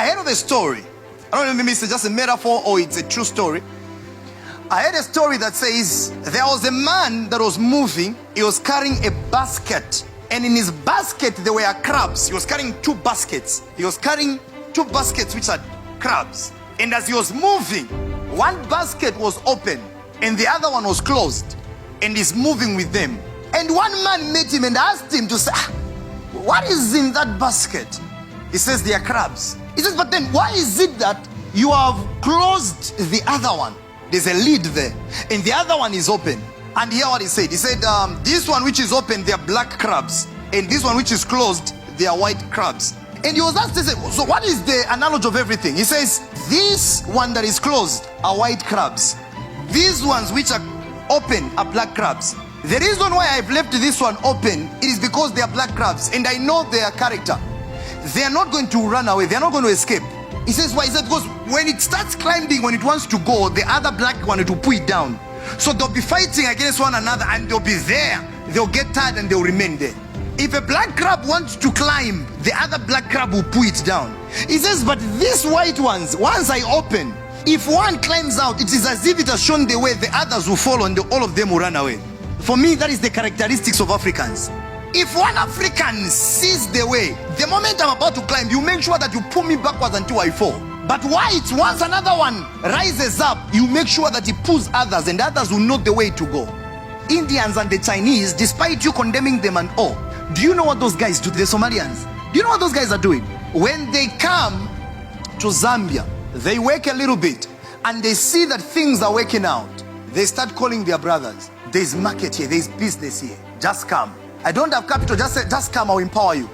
I heard of a story. I don't know if it's just a metaphor or it's a true story. I heard a story that says there was a man that was moving. He was carrying a basket. And in his basket, there were crabs. He was carrying two baskets. He was carrying two baskets which are crabs. And as he was moving, one basket was open and the other one was closed. And he's moving with them. And one man met him and asked him to say, what is in that basket? He says, they are crabs. He says, but then why is it that you have closed the other one? There's a lid there. And the other one is open. And hear what he said. He said, this one which is open, they are black crabs. And this one which is closed, they are white crabs. And he was asked, he said, so what is the analogy of everything? He says, this one that is closed are white crabs. These ones which are open are black crabs. The reason why I've left this one open is because they are black crabs. And I know their character. They are not going to run away. They are not going to escape. He says, why? He said, because when it starts climbing, when it wants to go, the other black one will pull it down. So they'll be fighting against one another and they'll be there. They'll get tired and they'll remain there. If a black crab wants to climb, the other black crab will pull it down. He says, but these white ones, once I open, if one climbs out, it is as if it has shown the way, the others will follow and all of them will run away. For me, that is the characteristics of Africans. If one African sees the way, the moment I'm about to climb, you make sure that you pull me backwards until I fall. But white, once another one rises up, you make sure that he pulls others and others will know the way to go. Indians and the Chinese, despite you condemning them and all, do you know what those guys do? The Somalians, do you know what those guys are doing? When they come to Zambia, they work a little bit and they see that things are working out. They start calling their brothers. There's market here, there's business here. Just come. I don't have capital, just come, I'll empower you.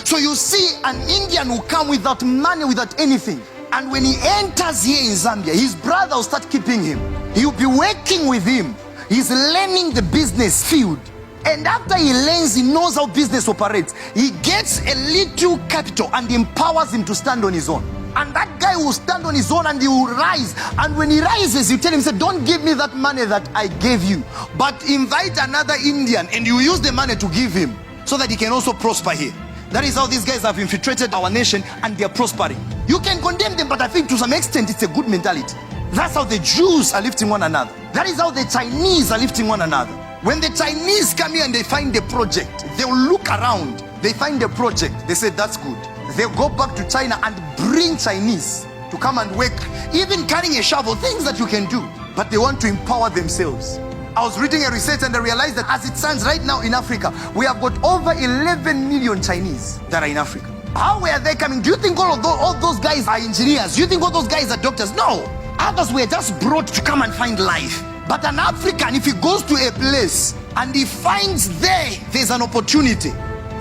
So you see an Indian will come without money, without anything. And when he enters here in Zambia, his brother will start keeping him. He'll be working with him. He's learning the business field. And after he learns, he knows how business operates. He gets a little capital and empowers him to stand on his own. And that guy will stand on his own and he will rise. And when he rises, you tell him, say, don't give me that money that I gave you, but invite another Indian and you use the money to give him so that he can also prosper here. That is how these guys have infiltrated our nation and they are prospering. You can condemn them, but I think to some extent it's a good mentality. That's how the Jews are lifting one another. That is how the Chinese are lifting one another. When the Chinese come here and they find a project, they'll look around. They find a project. They say, that's good. They'll go back to China and bring Chinese to come and work, even carrying a shovel, things that you can do. But they want to empower themselves. I was reading a research and I realized that as it stands right now in Africa, we have got over 11 million Chinese that are in Africa. How were they coming? Do you think all those guys are engineers? Do you think all those guys are doctors? No. Others were just brought to come and find life. But an African, if he goes to a place and he finds there's an opportunity,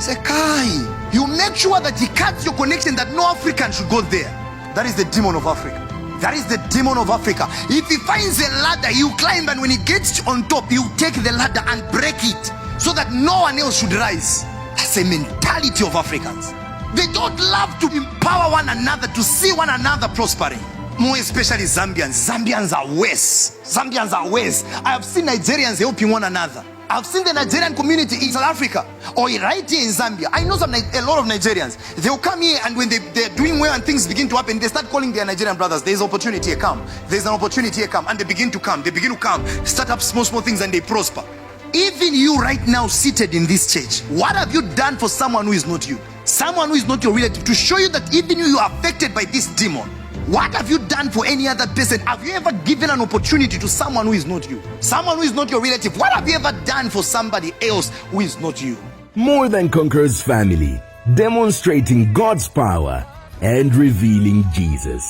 say, Kai, you make sure that he cuts your connection that no African should go there. That is the demon of Africa. That is the demon of Africa. If he finds a ladder, he'll climb, and when he gets on top, he'll take the ladder and break it so that no one else should rise. That's a mentality of Africans. They don't love to empower one another, to see one another prospering. More especially Zambians. Zambians are worse. Zambians are worse. I have seen Nigerians helping one another. I've seen the Nigerian community in South Africa or right here in Zambia. I know a lot of Nigerians. They'll come here and when they're doing well and things begin to happen, they start calling their Nigerian brothers. There's opportunity here, come. There's an opportunity here, come. And they begin to come. They begin to come. Start up small things and they prosper. Even you right now seated in this church, what have you done for someone who is not you? Someone who is not your relative, to show you that even you are affected by this demon. What have you done for any other person? Have you ever given an opportunity to someone who is not you? Someone who is not your relative? What have you ever done for somebody else who is not you? More Than Conquerors family, demonstrating God's power and revealing Jesus.